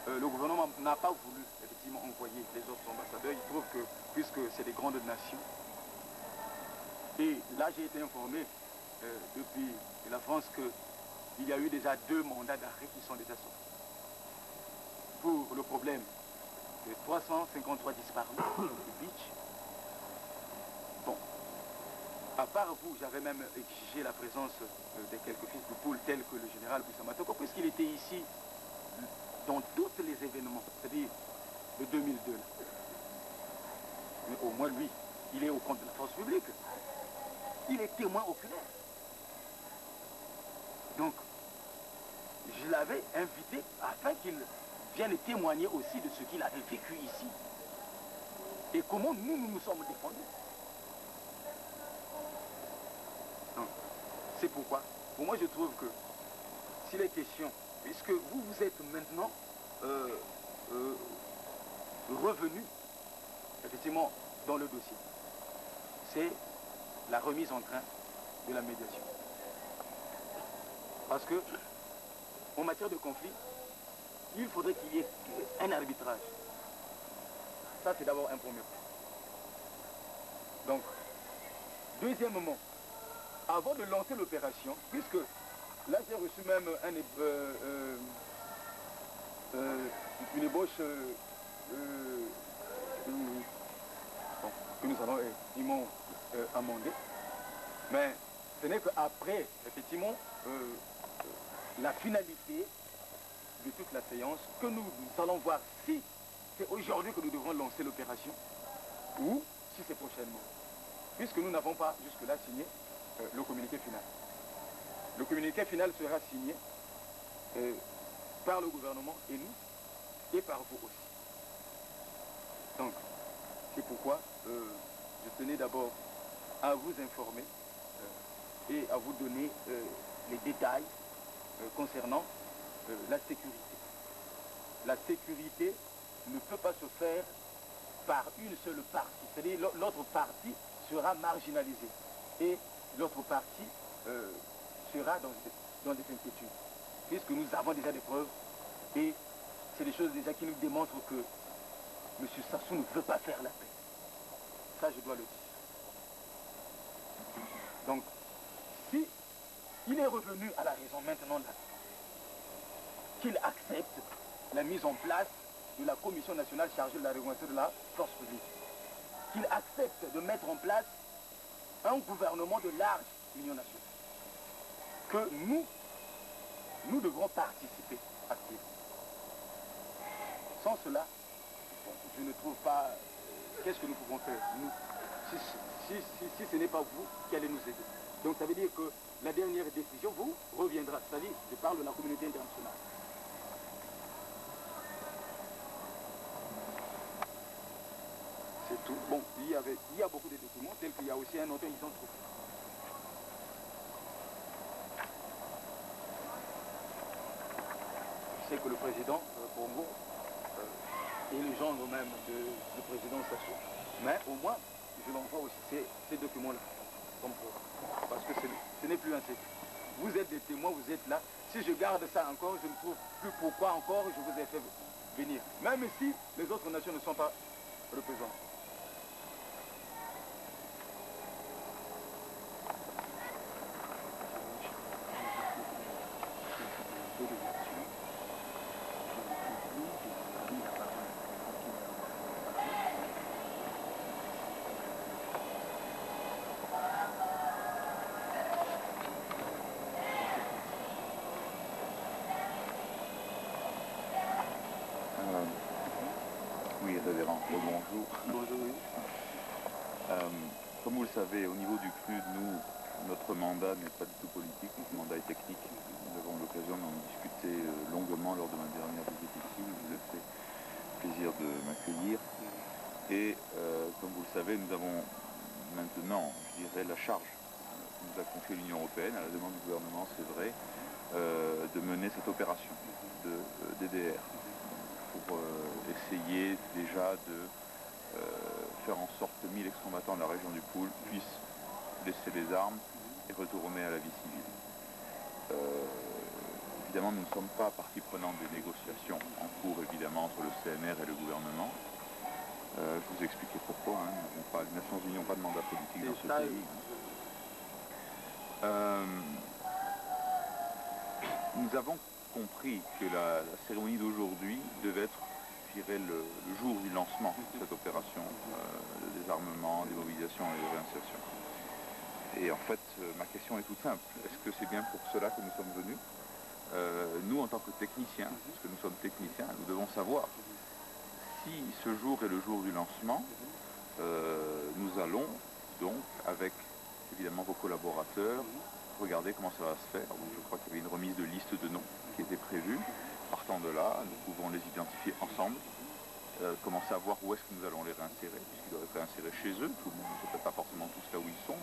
le gouvernement n'a pas voulu effectivement envoyer les autres ambassadeurs, il trouve que, puisque c'est des grandes nations, et là j'ai été informé depuis la France qu'il y a eu déjà 2 mandats d'arrêt qui sont déjà sortis. Pour le problème de 353 disparus du beach. Bon, à part vous, j'avais même exigé la présence de quelques fils de poule tels que le général Boussa-Matoko, puisqu'il était ici dans tous les événements, c'est-à-dire de 2002. Là. Mais au moins lui, il est au compte de la force publique. Il est témoin oculaire. Donc, je l'avais invité afin qu'il vienne témoigner aussi de ce qu'il avait vécu ici. Et comment nous sommes défendus. C'est pourquoi, pour moi je trouve que s'il est question, puisque vous êtes maintenant revenu effectivement dans le dossier, c'est la remise en train de la médiation. Parce que, en matière de conflit, il faudrait qu'il y ait un arbitrage. Ça, c'est d'abord un premier point. Donc, deuxièmement, avant de lancer l'opération, puisque là j'ai reçu même une ébauche que nous allons effectivement amender. Mais ce n'est qu'après, effectivement, la finalité de toute la séance, que nous allons voir si c'est aujourd'hui que nous devrons lancer l'opération ou si c'est prochainement. Puisque nous n'avons pas jusque-là signé le communiqué final. Le communiqué final sera signé par le gouvernement et nous, et par vous aussi. Donc, c'est pourquoi je tenais d'abord à vous informer et à vous donner les détails concernant la sécurité. La sécurité ne peut pas se faire par une seule partie. C'est-à-dire l'autre partie sera marginalisée et l'autre partie sera dans des inquiétudes. Puisque nous avons déjà des preuves et c'est des choses déjà qui nous démontrent que M. Sassou ne veut pas faire la paix. Ça, je dois le dire. Donc, si il est revenu à la raison maintenant là, qu'il accepte la mise en place de la Commission nationale chargée de la régulation de la force publique, qu'il accepte de mettre en place un gouvernement de large union nationale, que nous devrons participer activement. Sans cela, bon, je ne trouve pas qu'est-ce que nous pouvons faire. Nous, si ce n'est pas vous qui allez nous aider. Donc ça veut dire que la dernière décision vous reviendra. C'est-à-dire, je parle de la communauté internationale. C'est tout. Bon, il y a beaucoup de documents, tels qu'il y a aussi un autre isentrope. Je sais que le président Bongo est le gendre même du président Sassou. Mais au moins, je l'envoie aussi ces documents-là. Parce que ce n'est plus un secret. Vous êtes des témoins, vous êtes là. Si je garde ça encore, je ne trouve plus pourquoi encore je vous ai fait venir. Même si les autres nations ne sont pas représentées. Oui, révérend, bonjour. Bonjour, oui. Comme vous le savez, au niveau du CRUD, notre mandat n'est pas du tout politique, notre mandat est technique. Nous avons eu l'occasion d'en discuter longuement lors de ma dernière visite ici. Vous avez fait plaisir de m'accueillir. Et comme vous le savez, nous avons maintenant, je dirais, la charge que nous a confiée l'Union européenne, à la demande du gouvernement, c'est vrai, de mener cette opération de DDR. Pour essayer déjà de faire en sorte que 1000 ex-combattants de la région du Poul puissent laisser les armes et retourner à la vie civile. Évidemment, nous ne sommes pas partie prenante des négociations en cours, évidemment, entre le CNR et le gouvernement. Je vous ai expliqué pourquoi. Les Nations Unies n'ont pas de mandat politique dans ce pays. Nous avons compris que la cérémonie d'aujourd'hui devait être, je dirais, le jour du lancement de cette opération de désarmement, démobilisation et de réinsertion. Et en fait, ma question est toute simple. Est-ce que c'est bien pour cela que nous sommes venus? Nous, en tant que techniciens, parce que nous sommes techniciens, nous devons savoir si ce jour est le jour du lancement. Nous allons donc, avec évidemment vos collaborateurs, regarder comment ça va se faire. Donc, je crois qu'il y avait une remise de liste de noms qui était prévue. Partant de là, nous pouvons les identifier ensemble, commencer à voir où est-ce que nous allons les réinsérer, puisqu'ils doivent être réinsérés chez eux. Tout le monde ne se fait pas forcément tous là où ils sont.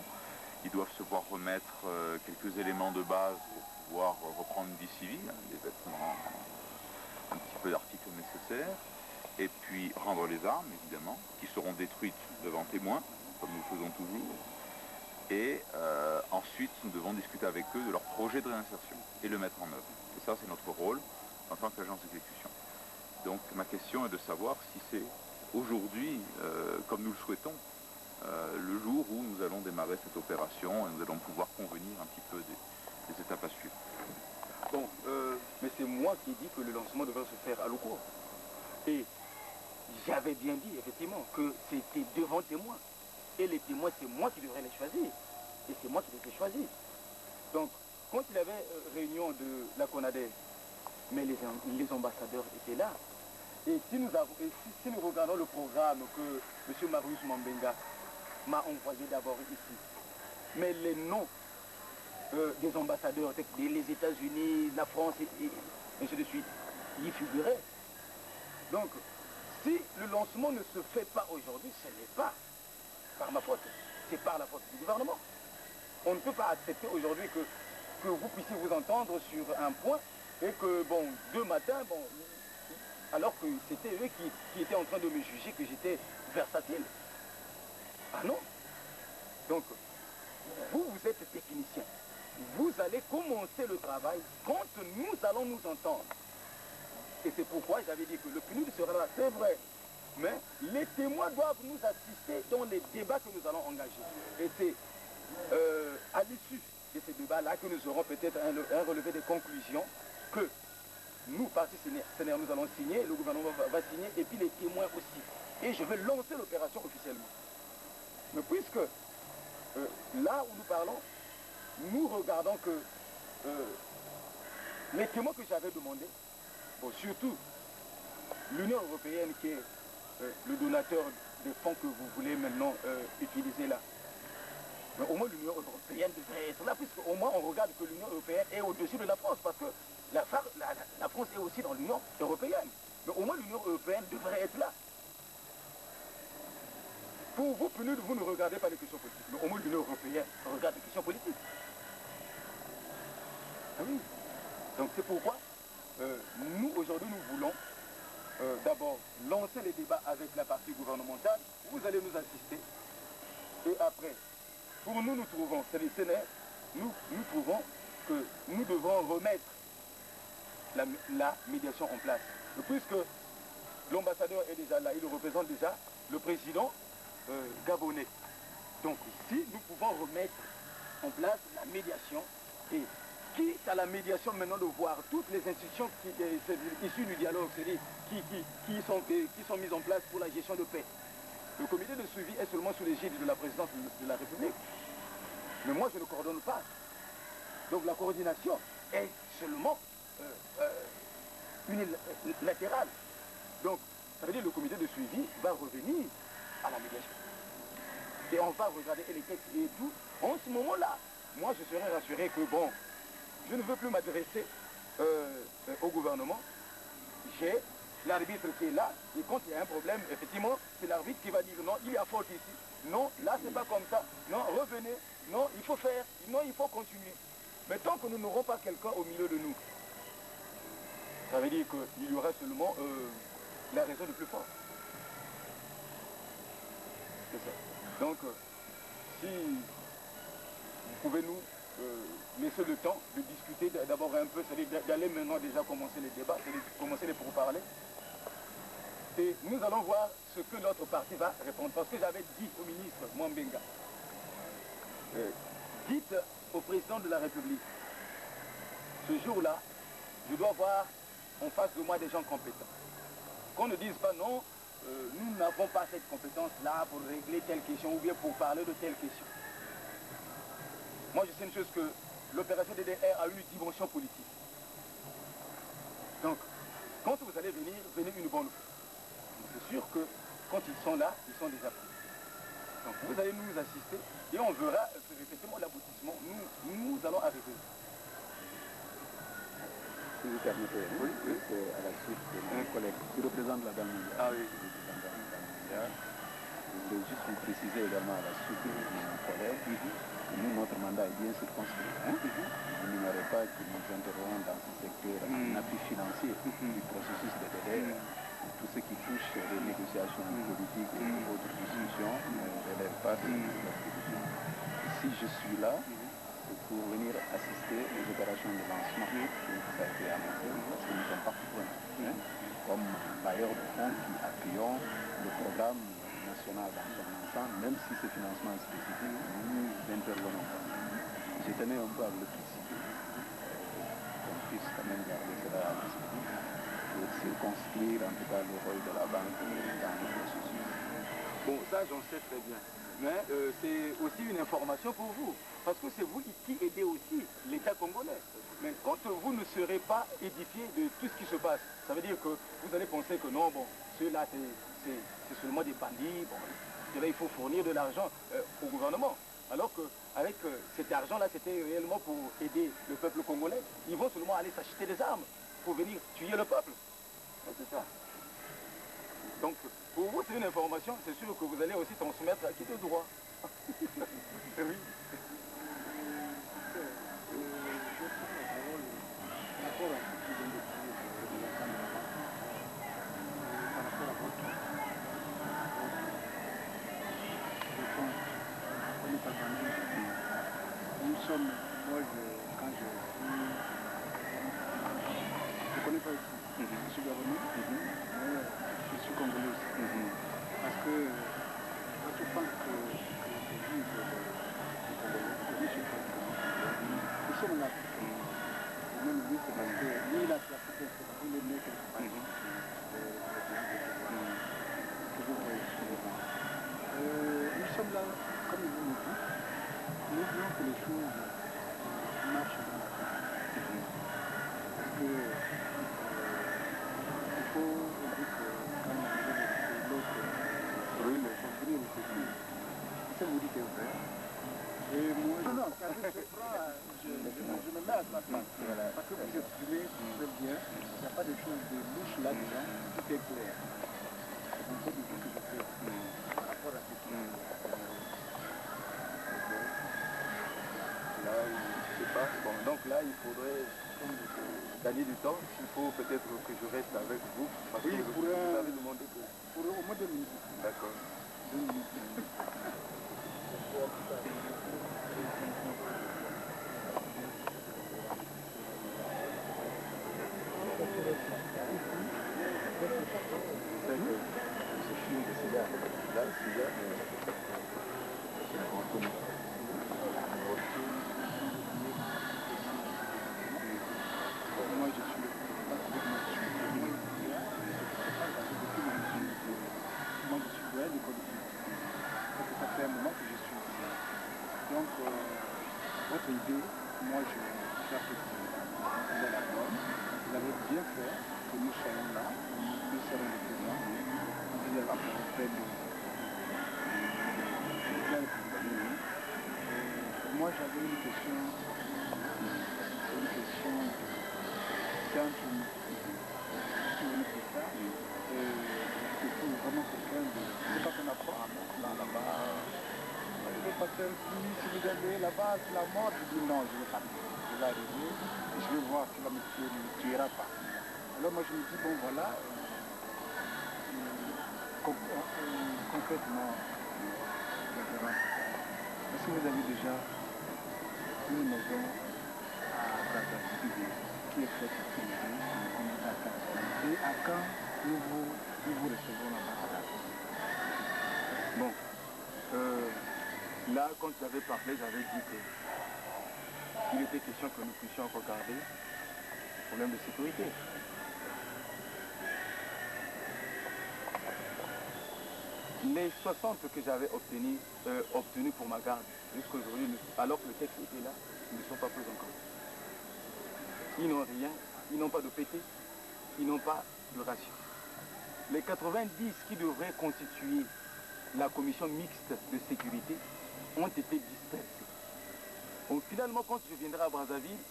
Ils doivent se voir remettre quelques éléments de base pour pouvoir reprendre une vie civile, des vêtements, un petit peu d'articles nécessaires, et puis rendre les armes, évidemment, qui seront détruites devant témoins, comme nous le faisons toujours. Et ensuite, nous devons discuter avec eux de leur projet de réinsertion et le mettre en œuvre. Et ça, c'est notre rôle en tant qu'agence d'exécution. Donc, ma question est de savoir si c'est aujourd'hui, comme nous le souhaitons, le jour où nous allons démarrer cette opération et nous allons pouvoir convenir un petit peu des étapes à suivre. Bon, mais c'est moi qui ai dit que le lancement devrait se faire à Loukour. Et j'avais bien dit, effectivement, que c'était devant témoins. Et les témoins, c'est moi qui devrais les choisir. Et c'est moi qui les ai choisis. Donc, quand il y avait réunion de la CONADER, mais les ambassadeurs étaient là. Et si nous regardons le programme que M. Marius Mambenga m'a envoyé d'abord ici, mais les noms des ambassadeurs, les États-Unis, la France et ainsi de suite, y figuraient. Donc, si le lancement ne se fait pas aujourd'hui, ce n'est pas par ma faute, c'est par la faute du gouvernement. On ne peut pas accepter aujourd'hui que vous puissiez vous entendre sur un point et que, bon, deux matins, bon, alors que c'était eux qui étaient en train de me juger que j'étais versatile. Ah non. Donc, vous êtes technicien. Vous allez commencer le travail quand nous allons nous entendre. Et c'est pourquoi j'avais dit que le PNUD sera là, c'est vrai. Mais les témoins doivent nous assister dans les débats que nous allons engager. Et c'est à l'issue de ces débats-là que nous aurons peut-être un relevé de conclusions que nous, partis sénateurs, nous allons signer, le gouvernement va signer, et puis les témoins aussi. Et je vais lancer l'opération officiellement. Mais puisque là où nous parlons, nous regardons que les témoins que j'avais demandés, bon, surtout l'Union européenne qui est le donateur des fonds que vous voulez maintenant utiliser là. Mais au moins l'Union européenne devrait être là, puisqu'au moins on regarde que l'Union européenne est au-dessus de la France, parce que la France est aussi dans l'Union européenne. Mais au moins l'Union européenne devrait être là. Pour vous, PNUD, vous ne regardez pas les questions politiques, mais au moins l'Union européenne regarde les questions politiques. Ah oui. Donc c'est pourquoi nous, aujourd'hui, nous voulons d'abord lancer les débats avec la partie gouvernementale. Vous allez nous assister. Et après, pour nous, nous trouvons, c'est les sénateurs, nous trouvons que nous devons remettre la médiation en place. Et puisque l'ambassadeur est déjà là, il représente déjà le président gabonais. Donc si nous pouvons remettre en place la médiation, et quitte à la médiation maintenant de voir toutes les institutions issues du dialogue, c'est-à-dire qui sont mises en place pour la gestion de paix. Le comité de suivi est seulement sous l'égide de la présidence de la République. Mais moi, je ne coordonne pas. Donc la coordination est seulement unilatérale. Donc, ça veut dire que le comité de suivi va revenir à la médiation. Et on va regarder les textes et tout. En ce moment-là, moi, je serais rassuré que, bon, je ne veux plus m'adresser au gouvernement. J'ai l'arbitre qui est là, et quand il y a un problème, effectivement, c'est l'arbitre qui va dire non, il y a faute ici. Non, là, c'est pas comme ça. Non, revenez. Non, il faut faire. Non, il faut continuer. Mais tant que nous n'aurons pas quelqu'un au milieu de nous, ça veut dire qu'il y aura seulement la raison le plus fort. C'est ça. Donc, si vous pouvez nous laisser le temps de discuter d'abord un peu, c'est-à-dire d'aller maintenant déjà commencer les débats, c'est-à-dire commencer les pourparlers. Et nous allons voir ce que l'autre partie va répondre. Parce que j'avais dit au ministre Mambenga, dites au président de la République, ce jour-là, je dois voir en face de moi des gens compétents. Qu'on ne dise pas non, nous n'avons pas cette compétence-là pour régler telle question ou bien pour parler de telle question. Moi, je sais une chose que l'opération DDR a une dimension politique. Donc, quand vous allez venir, venez une bonne fois. C'est sûr que quand ils sont là, ils sont déjà pris. Donc, vous allez nous assister et on verra effectivement l'aboutissement. Nous allons arriver. Si vous permettez, oui, à la suite de mon collègue qui représente la Dame mondiale. Ah oui. Je voulais juste vous préciser également à la suite de mon collègue, nous, notre mandat est bien circonscrit. Vous n'ignorez pas que nous intervenons dans ce secteur en appui financier du processus de DDR. Tout ce qui touche les négociations politiques et autres discussions ne relève pas de notre activité. Si je suis là, c'est pour venir assister aux opérations de lancement que ça a été annoncé, parce que nous sommes partie prenante, comme bailleurs de fonds qui appuyons le programme national dans son ensemble, même si ce financement est spécifique, nous n'intervenons pas. Je tenais un peu à le préciser, qu'on puisse quand même garder cela à l'esprit, pour circonscrire en tout cas le rôle de la banque dans le processus. Bon, ça j'en sais très bien. Mais c'est aussi une information pour vous. Parce que c'est vous qui aidez aussi l'État congolais. Mais quand vous ne serez pas édifié de tout ce qui se passe, ça veut dire que vous allez penser que non, bon, ceux-là c'est seulement des bandits, bon, là, il faut fournir de l'argent au gouvernement. Alors qu'avec cet argent-là, c'était réellement pour aider le peuple congolais. Ils vont seulement aller s'acheter des armes pour venir tuer le peuple. C'est ça. Donc, pour vous, c'est une information, c'est sûr que vous allez aussi transmettre à qui de droit. Oui. Nous sommes, moi, quand je connais pas ici, je suis gabonais, mais je suis congolais aussi. Parce que quand tu penses que vivre le Congolais, je pense que nous sommes là. Et même lui, c'est parce que lui, il a fait africain, c'est parce qu'il est né quelque part. Que vous voyez sur le banc. Nous sommes là, comme vous le dites, nous voulons que les choses marchent dans la vie. Parce que il faut dire que quand on dit l'autre brûle, il faut brûler le secours. Ça vous dit que c'est vrai. Et moi, non, quand je me mets à la place. Parce que vous exprimez très bien, il n'y a pas de choses de louche là-dedans, tout est clair. C'est un peu de ce que je fais par rapport à ce qui Là, je sais pas. Bon, donc là, il faudrait gagner du temps. Il faut peut-être que je reste avec vous. Parce que vous avez demandé que... pour au moins 2 minutes. D'accord. 2 minutes. Moi, je suis doyen d'école de politique. Ça fait un moment que je suis ici. Donc, votre idée, moi, je trouve que vous êtes la bonne. Vous avez bien fait que nous soyons là, nous serons les témoins. Vous avez apporté moi, j'avais une question. C'est un truc. C'est vraiment quelqu'un de... C'est pas qu'on apprend à monter là-bas. Je vais passer un petit, si vous allez là-bas, c'est la mort. Je dis non, je vais partir. Je vais arriver, et je vais voir si la métier ne me tuera pas. Alors moi je me dis, bon voilà, concrètement, est-ce que vous avez déjà une maison à Brazzaville qui est faite ici, et à quand nous vous recevons là-bas? Bon, là, quand j'avais parlé, j'avais dit qu'il était question que nous puissions regarder le problème de sécurité. Les 60 que j'avais obtenus pour ma garde jusqu'à aujourd'hui, alors que le texte était là, ils ne sont pas pris encore. Ils n'ont rien, ils n'ont pas de PT, ils n'ont pas de ration. Les 90 qui devraient constituer la commission mixte de sécurité ont été dispersés. Donc finalement, quand je viendrai à Brazzaville,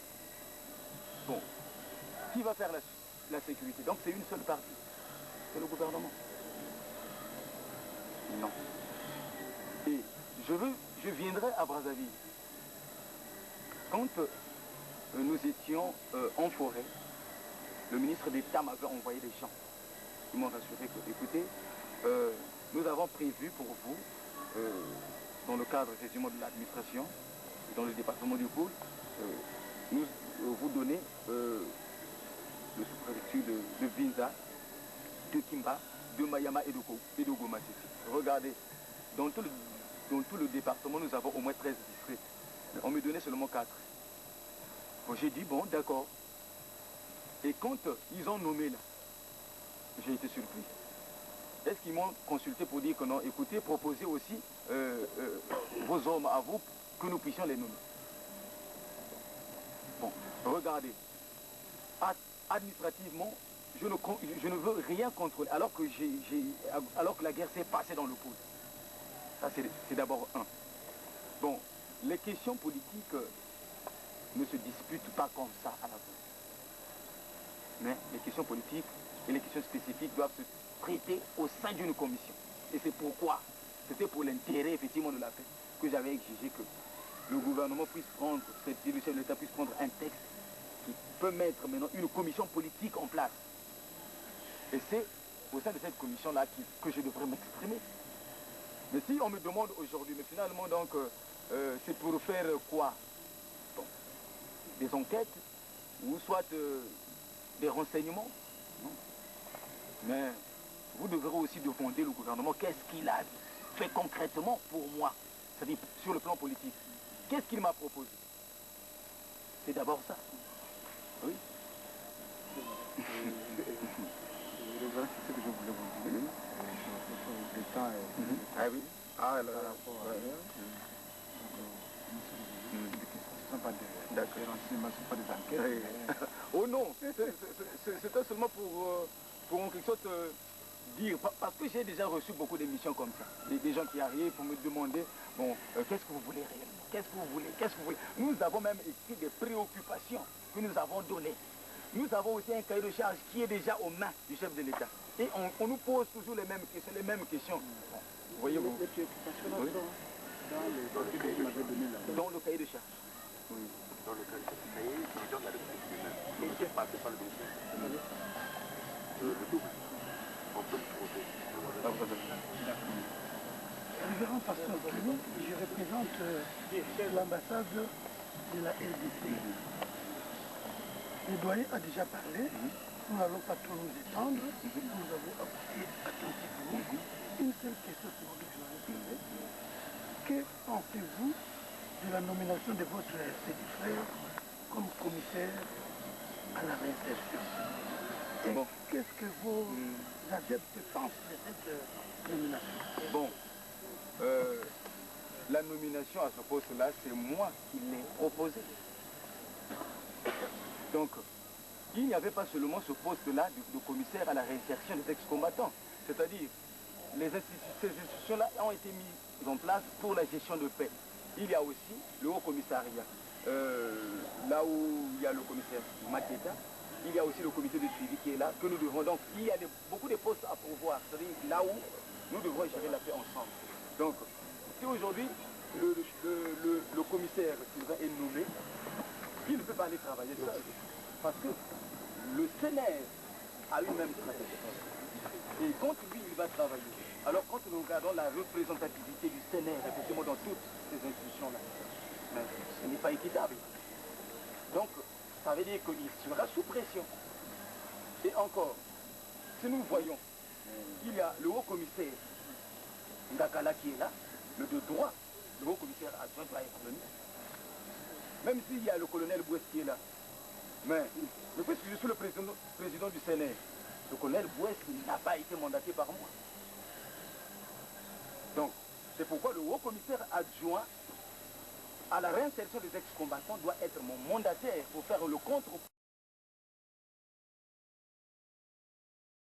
bon, qui va faire la sécurité? Donc c'est une seule partie, c'est le gouvernement. Non. Et je viendrai à Brazzaville. Quand nous étions en forêt, le ministre d'État m'avait envoyé des gens. Ils m'ont rassuré que, écoutez, nous avons prévu pour vous, dans le cadre effectivement de l'administration, dans le département du Pôle, nous vous donner le sous-préfecture de Binza, de Kimba, de Mayama et de Goma. Regardez, dans tout le département, nous avons au moins 13 districts. On me donnait seulement 4. Bon, j'ai dit, bon, d'accord. Et quand ils ont nommé là, j'ai été surpris. Est-ce qu'ils m'ont consulté pour dire que non, écoutez, proposez aussi vos hommes à vous que nous puissions les nommer. Bon, regardez. Administrativement, je ne veux rien contrôler, alors que la guerre s'est passée dans le pôle. Ça, c'est d'abord un. Bon, les questions politiques ne se disputent pas comme ça à la base. Mais les questions politiques et les questions spécifiques doivent se traiter au sein d'une commission. Et c'est pourquoi, c'était pour l'intérêt effectivement de la paix, que j'avais exigé que le gouvernement puisse prendre, le chef de l'État puisse prendre un texte qui peut mettre maintenant une commission politique en place. Et c'est au sein de cette commission-là que je devrais m'exprimer. Mais si on me demande aujourd'hui, mais finalement donc, c'est pour faire quoi? Bon, des enquêtes, ou soit des renseignements, non? Mais vous devrez aussi demander le gouvernement qu'est-ce qu'il a fait concrètement pour moi, c'est-à-dire sur le plan politique. Qu'est-ce qu'il m'a proposé? C'est d'abord ça. Oui. Voilà, c'est ce que je voulais vous dire. Le temps est... Ah oui. Ah là. Ce ne sont pas des renseignements, ce ne sont pas des enquêtes. Oui. Oh non, c'était seulement pour en quelque sorte dire, parce que j'ai déjà reçu beaucoup d'émissions comme ça. Des gens qui arrivent pour me demander, bon, qu'est-ce que vous voulez réellement? Qu'est-ce que vous voulez? Qu'est-ce que vous voulez? Nous avons même écrit des préoccupations que nous avons données. Nous avons aussi un cahier de charge qui est déjà aux mains du chef de l'État. Et on nous pose toujours les mêmes questions. Voyez-vous? Les préoccupations là sont dans le papier que vous m'avez donné là. Dans le cahier de charge. Oui, dans le cahier, les gens de la République lui-même. Donc, c'est passé par le ministère. Le double. On peut le trouver. Révérend Pasteur Kini, je représente l'ambassade de la RDC. Le doyen a déjà parlé, nous n'allons pas trop nous étendre, nous avons écouté attentivement. Une seule question pour vous que je vais poser. Que pensez-vous de la nomination de votre petit frère comme commissaire à la réinsertion? Et bon, qu'est-ce que vos adeptes pensent de cette nomination? Bon, la nomination à ce poste-là, c'est moi qui l'ai proposé. Donc, il n'y avait pas seulement ce poste-là de commissaire à la réinsertion des ex-combattants. C'est-à-dire, ces institutions-là ont été mises en place pour la gestion de paix. Il y a aussi le haut commissariat. Là où il y a le commissaire Mateta, il y a aussi le comité de suivi qui est là, que nous devons donc, il y a beaucoup de postes à pourvoir, c'est-à-dire là où nous devrons gérer la paix ensemble. Donc, si aujourd'hui le commissaire Sylvain est nommé, il ne peut pas aller travailler seul. Parce que le CNR a une même stratégie. Et quand lui, il va travailler, alors quand nous regardons la représentativité du CNR, effectivement, dans toutes ces institutions-là, ce n'est pas équitable. Donc, ça veut dire qu'il sera sous pression. Et encore, si nous voyons qu'il y a le haut commissaire Ngakala qui est là, le de droit, le haut commissaire adjoint doit être venu. Même s'il y a le colonel Bouès qui est là. Mais puisque je suis le président du CNR, le colonel Bouès n'a pas été mandaté par moi. Donc, c'est pourquoi le haut commissaire adjoint à la réinsertion des ex-combattants doit être mon mandataire pour faire le contre